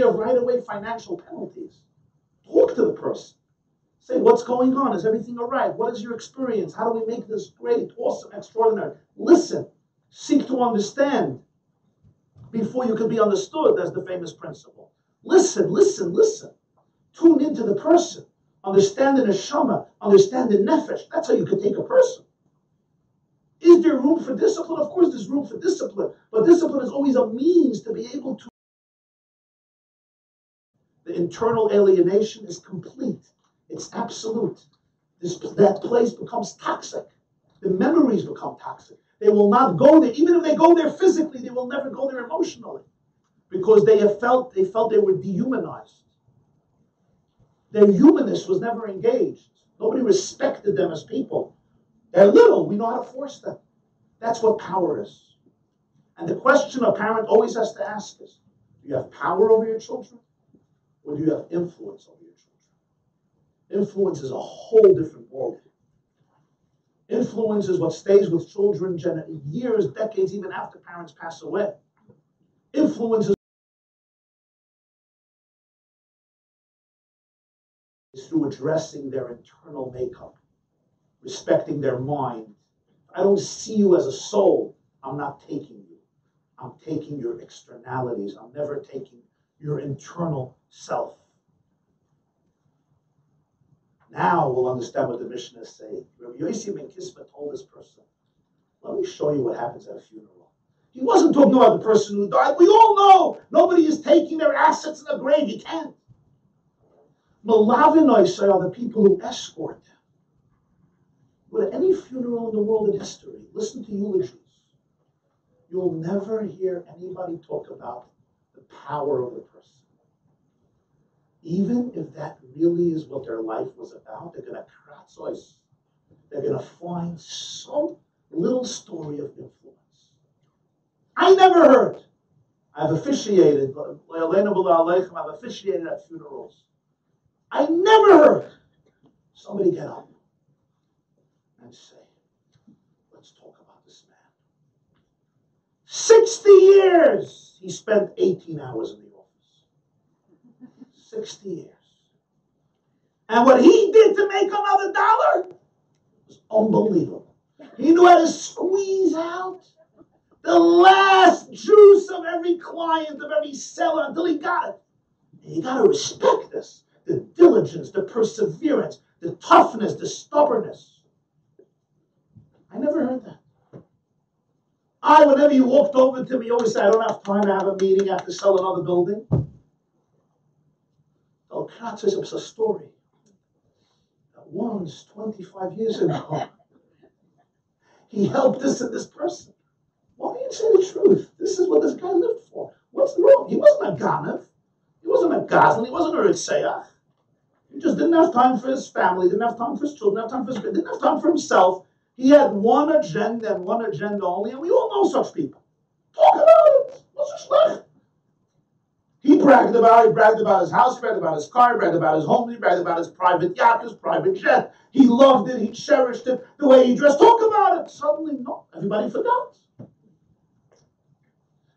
of right away financial penalties. Talk to the person. Say, what's going on? Is everything all right? What is your experience? How do we make this great, awesome, extraordinary? Listen. Seek to understand before you can be understood. That's the famous principle. Listen, listen, listen. Tune into the person. Understand the neshama. Understand the nefesh. That's how you can take a person. Is there room for discipline? Of course there's room for discipline. But discipline is always a means to be able to. The internal alienation is complete. It's absolute. That place becomes toxic. The memories become toxic. They will not go there. Even if they go there physically, they will never go there emotionally. Because they felt they were dehumanized. Their humanness was never engaged. Nobody respected them as people. They're little. We know how to force them. That's what power is. And the question a parent always has to ask is, do you have power over your children? Or do you have influence over your children? Influence is a whole different world. Influence is what stays with children years, decades, even after parents pass away. Influence is through addressing their internal makeup, respecting their mind. I don't see you as a soul. I'm not taking you. I'm taking your externalities. I'm never taking your internal self. Now we'll understand what the Mishnah is saying. Rabbi Yossi ben Kisma told this person, let me show you what happens at a funeral. He wasn't talking about the person who died. We all know nobody is taking their assets in the grave. You can't. Malavinoi are the people who escort them. Go to any funeral in the world in history, listen to eulogies. You'll never hear anybody talk about the power of the person. Even if that really is what their life was about, they're going to kratzois. They're going to find some little story of influence. I never heard. I've officiated. I've officiated at funerals. I never heard somebody get up and say, let's talk about this man. 60 years he spent 18 hours in the office. 60 years. And what he did to make another dollar was unbelievable. He knew how to squeeze out the last juice of every client, of every seller, until he got it. And you got to respect this. The diligence, the perseverance, the toughness, the stubbornness. I never heard that. Whenever you walked over to me, you always say, I don't have time to have a meeting, I have to sell another building. Oh, Kratz is a story that once, 25 years ago, he helped this and this person. Why don't you say the truth? This is what this guy lived for. What's wrong? He wasn't a Ganav. He wasn't a Gazlan. He wasn't a Ritzayach. He just didn't have time for his family, didn't have time for his children, didn't have time for didn't have time for himself. He had one agenda and one agenda only, and we all know such people. Talk about it. What's so He bragged about his house, he bragged about his car, he bragged about his home, he bragged about his private yacht, his private jet. He loved it, he cherished it, the way he dressed. Talk about it. Suddenly, no, everybody forgot.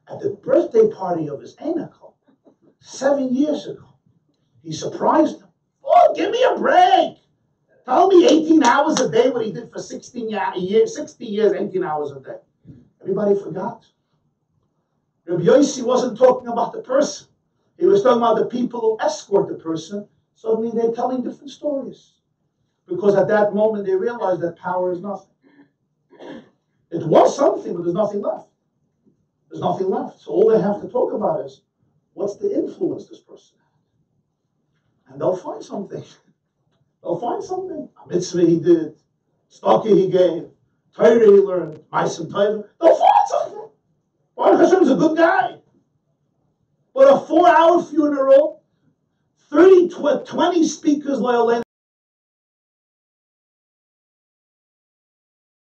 At the birthday party of his Einakel, 7 years ago, he surprised him. Oh, give me a break. Tell me 18 hours a day what he did for 60 years, 18 hours a day. Everybody forgot. Rabbi Yossi wasn't talking about the person. He was talking about the people who escort the person. Suddenly they're telling different stories. Because at that moment they realized that power is nothing. It was something, but there's nothing left. There's nothing left. So all they have to talk about is, what's the influence this person had? And they'll find something. They'll find something. A mitzvah he did, tzedakah he gave, Torah he learned, Ma'asim Tovim. They'll find something. Baruch Hashem is a good guy. But a 4-hour funeral, 20 speakers,